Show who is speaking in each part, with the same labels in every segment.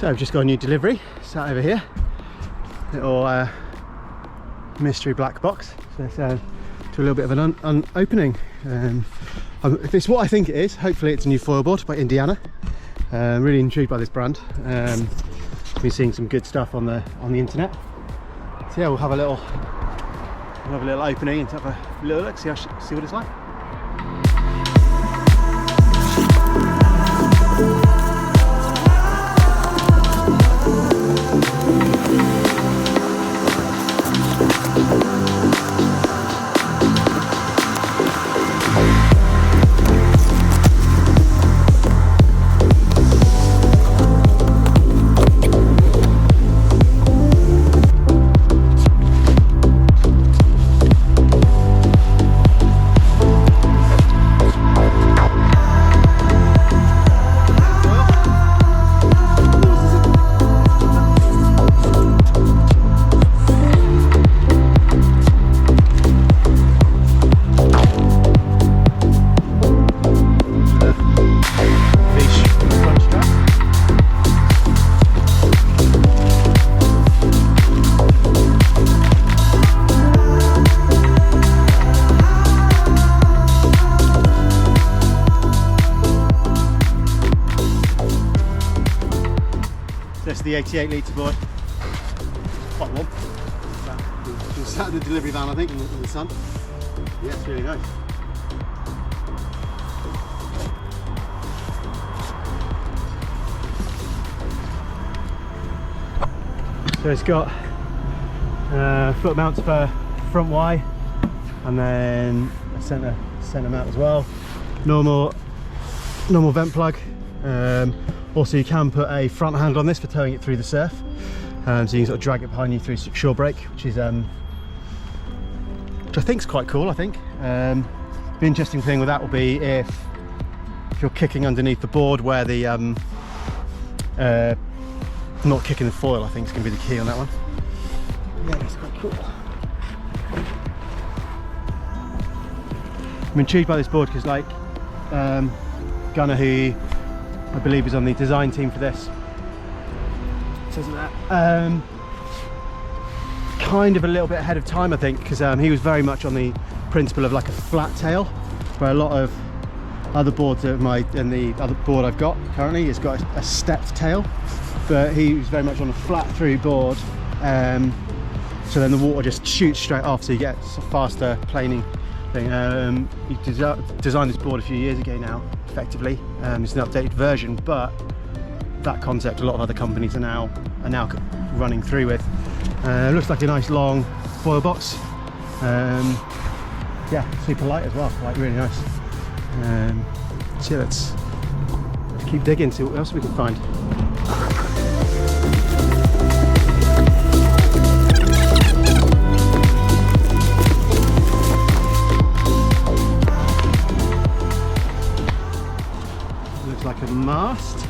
Speaker 1: So I've just got a new delivery, sat over here, little mystery black box. So let's do a little bit of an opening. If it's what I think it is, hopefully it's a new foil board by Indiana. I'm really intrigued by this brand. Been seeing some good stuff on the internet. So yeah, we'll have a little opening and have a little look, see what it's like. This is the 88 litre board. It's quite warm. Just sat in the delivery van, I think, in the sun. Yeah, it's really nice. So it's got foot mounts for front Y, and then a centre mount as well. Normal vent plug. Also, you can put a front handle on this for towing it through the surf, so you can sort of drag it behind you through shore break, which is which I think is quite cool. I think the interesting thing with that will be if you're kicking underneath the board where the not kicking the foil. I think is going to be the key on that one. Yeah, that's quite cool. I'm intrigued by this board because, like, Gunnar, who I believe is on the design team for this, says that kind of a little bit ahead of time, I think, because he was very much on the principle of like a flat tail, where a lot of other boards and the other board I've got currently has got a stepped tail, but he was very much on a flat through board, so then the water just shoots straight off, so you get a faster planing thing. He designed this board a few years ago now, effectively. It's an updated version, but that concept a lot of other companies are now running through with. Looks like a nice long foil box. Yeah, super light as well, like really nice. So yeah, let's keep digging, see what else we can find. Looks like a mast.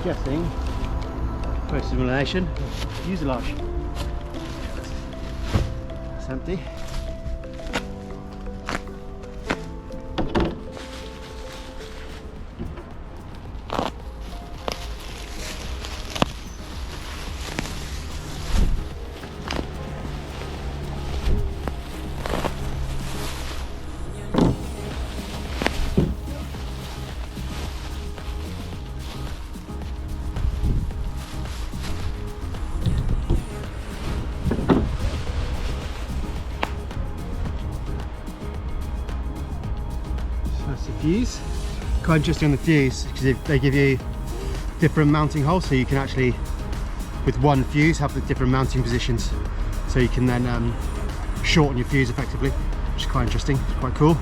Speaker 1: Guessing post simulation fuselage. It's empty. That's the fuse. Quite interesting on the fuse because they give you different mounting holes, so you can actually, with one fuse, have the different mounting positions, so you can then shorten your fuse effectively, which is quite interesting. It's quite cool.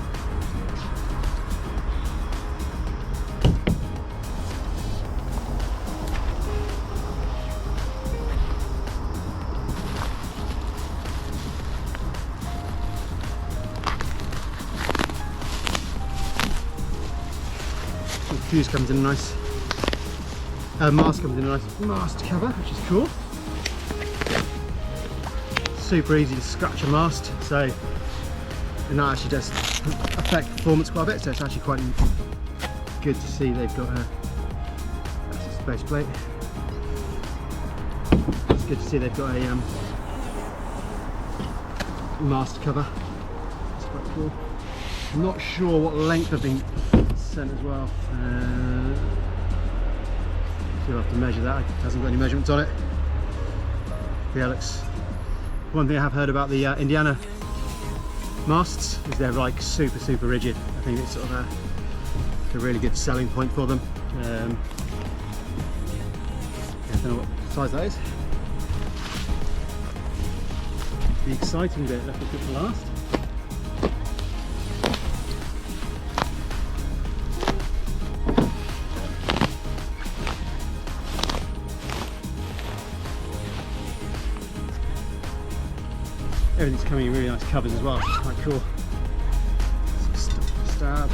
Speaker 1: Fuse comes in nice. Mast comes in a nice mast cover, which is cool. Super easy to scratch a mast, so and that actually does affect performance quite a bit. So it's actually quite good to see they've got a that's a base plate. It's good to see they've got a mast cover. It's quite cool. I'm not sure what length I've been sent as well. So you'll have to measure that. It hasn't got any measurements on it. Yeah, looks. One thing I have heard about the Indiana masts is they're like super rigid. I think it's sort of a really good selling point for them. Yeah, I don't know what size that is. The exciting bit left a bit for last. Everything's coming in really nice covers as well, which is quite cool. Stab.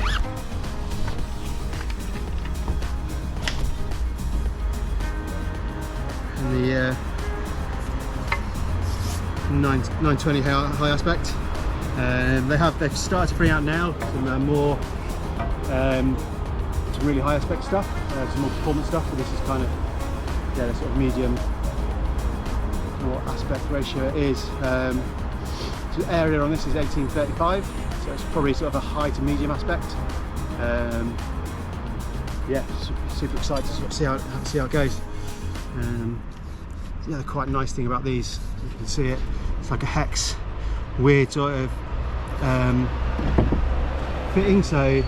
Speaker 1: And the 920 high aspect. They've started to bring out now some more some really high aspect stuff, some more performance stuff. But this is kind of the sort of medium what aspect ratio it is. So the area on this is 1835, so it's probably sort of a high to medium aspect. Yeah, super excited to sort of see how it goes. Yeah, the quite nice thing about these, you can see it, it's like a hex, weird sort of fitting. So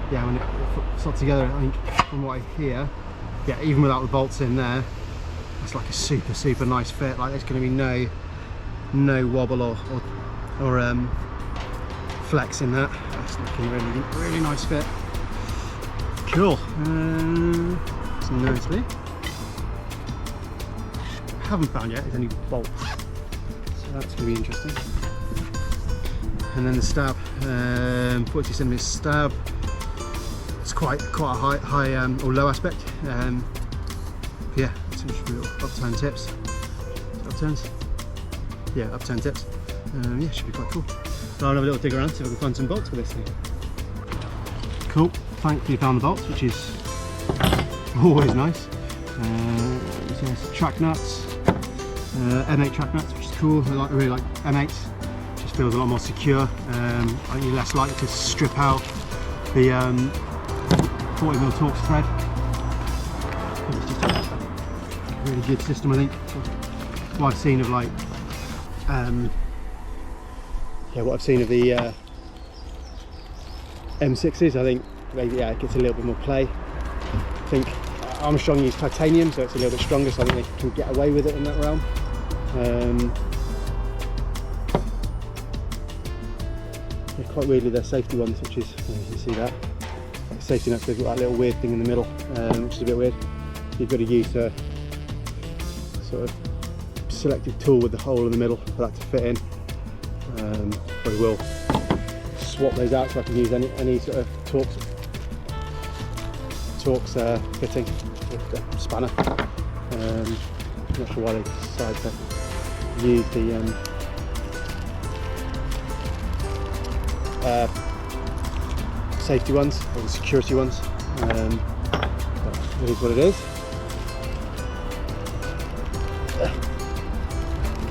Speaker 1: yeah, when it slots together, I think from what I hear, yeah, even without the bolts in there, it's like a super nice fit. Like there's going to be no wobble or flex in that. That's looking really nice fit. Cool. So nicely. Haven't found yet is any bolts, so that's going to be interesting. And then the stab, 42cm stab. It's quite a high or low aspect. Yeah, some upturn tips. Upturns. Yeah, upturn tips. Yeah, should be quite cool. So I'll have a little dig around, see if I can find some bolts for this thing. Cool. Thankfully found the bolts, which is always nice. Yes, track nuts, M8 track nuts, which is cool. I really like M8. Just feels a lot more secure. I think you're less likely to strip out the 40mm Torx thread. It's just a really good system, I think. What I've seen of like, yeah, what I've seen of the M6s, I think maybe yeah, it gets a little bit more play. I think Armstrong used titanium, so it's a little bit stronger, so I think they can get away with it in that realm. Yeah, quite weirdly, they're safety ones, which is, you can see that. Like safety nuts, they've got that little weird thing in the middle, which is a bit weird. You've got to use a sort of selective tool with the hole in the middle for that to fit in. Probably will swap those out so I can use any sort of Torx fitting with the spanner. Not sure why they decided to use the safety ones or the security ones. But it is what it is.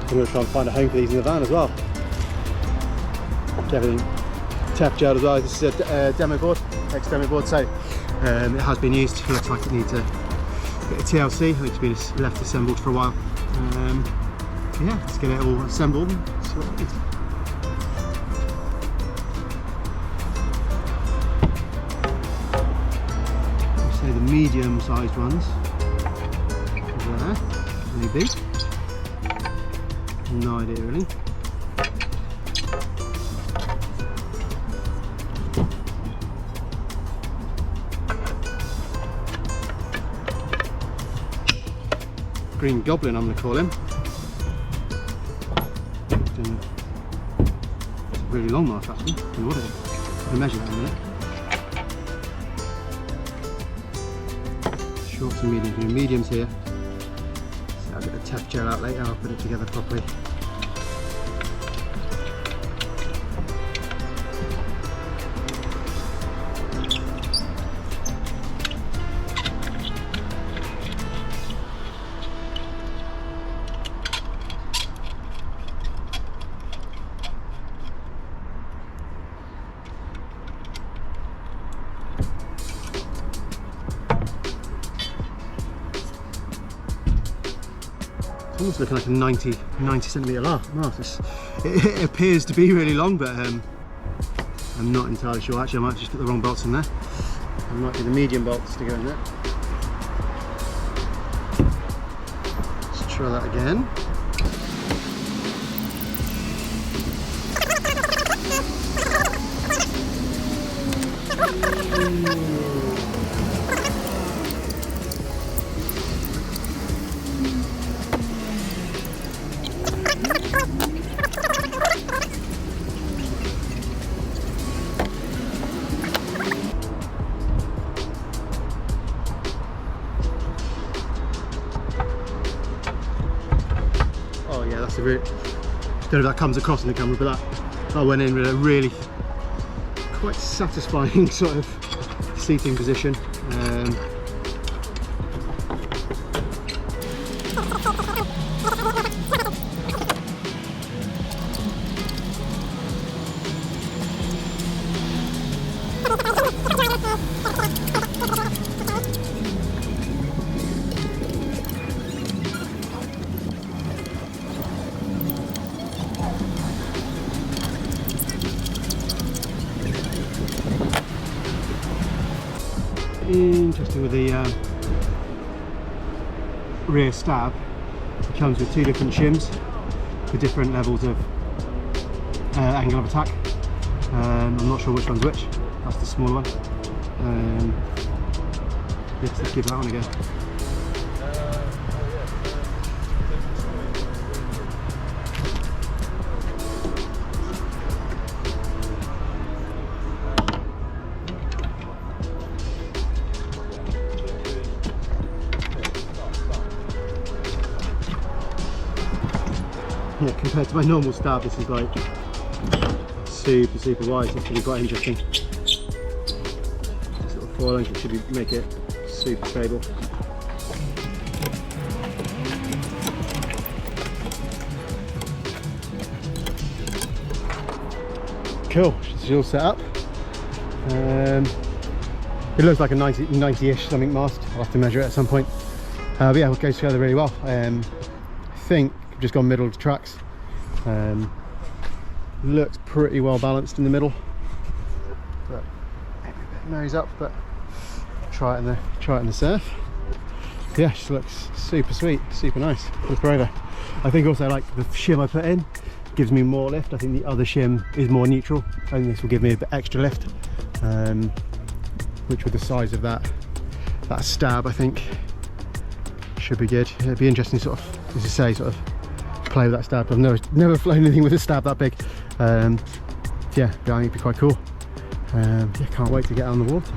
Speaker 1: I'm going to try and find a home for these in the van as well. Everything temperature as well. This is a demo board, ex-demo board, so it has been used. It looks like it needs a bit of TLC. I think it's been left assembled for a while. Yeah, let's get it all assembled and see what it is. So the medium-sized ones there, maybe. No idea really. Green Goblin, I'm going to call him. It's a really long mast actually. I don't know what it is. I'm going to measure that in a minute. shorts and mediums. We're mediums here. So I'll get the tef gel out later, I'll put it together properly. Almost looking like a 90 centimetre mast. It appears to be really long, but I'm not entirely sure. Actually, I might just put the wrong bolts in there. I might be the medium bolts to go in there. Let's try that again. Oh yeah, that's a really, I don't know if that comes across in the camera, but that went in with a really quite satisfying sort of seating position. Interesting with the rear stab, it comes with two different shims for different levels of angle of attack. I'm not sure which one's which. That's the smaller one. Yes, let's give that one a go. Yeah, compared to my normal stab, this is like super wide. It's really quite interesting. This little foil link should make it super stable. Cool, she's all set up. It looks like a 90-ish something mast. I'll have to measure it at some point. But yeah, it goes together really well. I think I've just gone middle of the tracks. Looks pretty well balanced in the middle. But nose up, but try it in the surf. Yeah, she looks super sweet, super nice. Flip her over. I think also like the shim I put in gives me more lift. I think the other shim is more neutral. I think this will give me a bit extra lift, which with the size of that stab, I think should be good. It'd be interesting, sort of, as you say, sort of play with that stab. I've never flown anything with a stab that big. Yeah, I think it'd be quite cool. Yeah, can't wait to get on the water.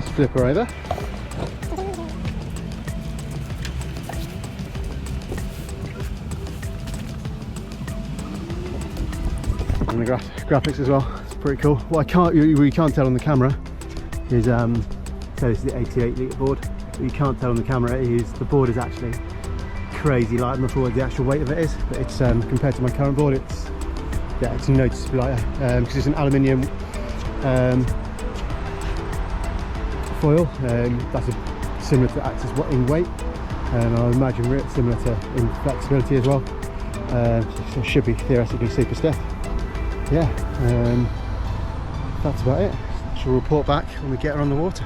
Speaker 1: Just flip her over. And the graphics as well, it's pretty cool. What you can't tell on the camera is, so this is the 88 litre board. What you can't tell on the camera is the board is actually crazy light. I'm not sure what the actual weight of it is, but it's compared to my current board, it's noticeably lighter because it's an aluminium foil. That's similar to acts as in weight, and I imagine it's similar to in flexibility as well. So it should be theoretically super stiff. Yeah, that's about it. She'll report back when we get her on the water.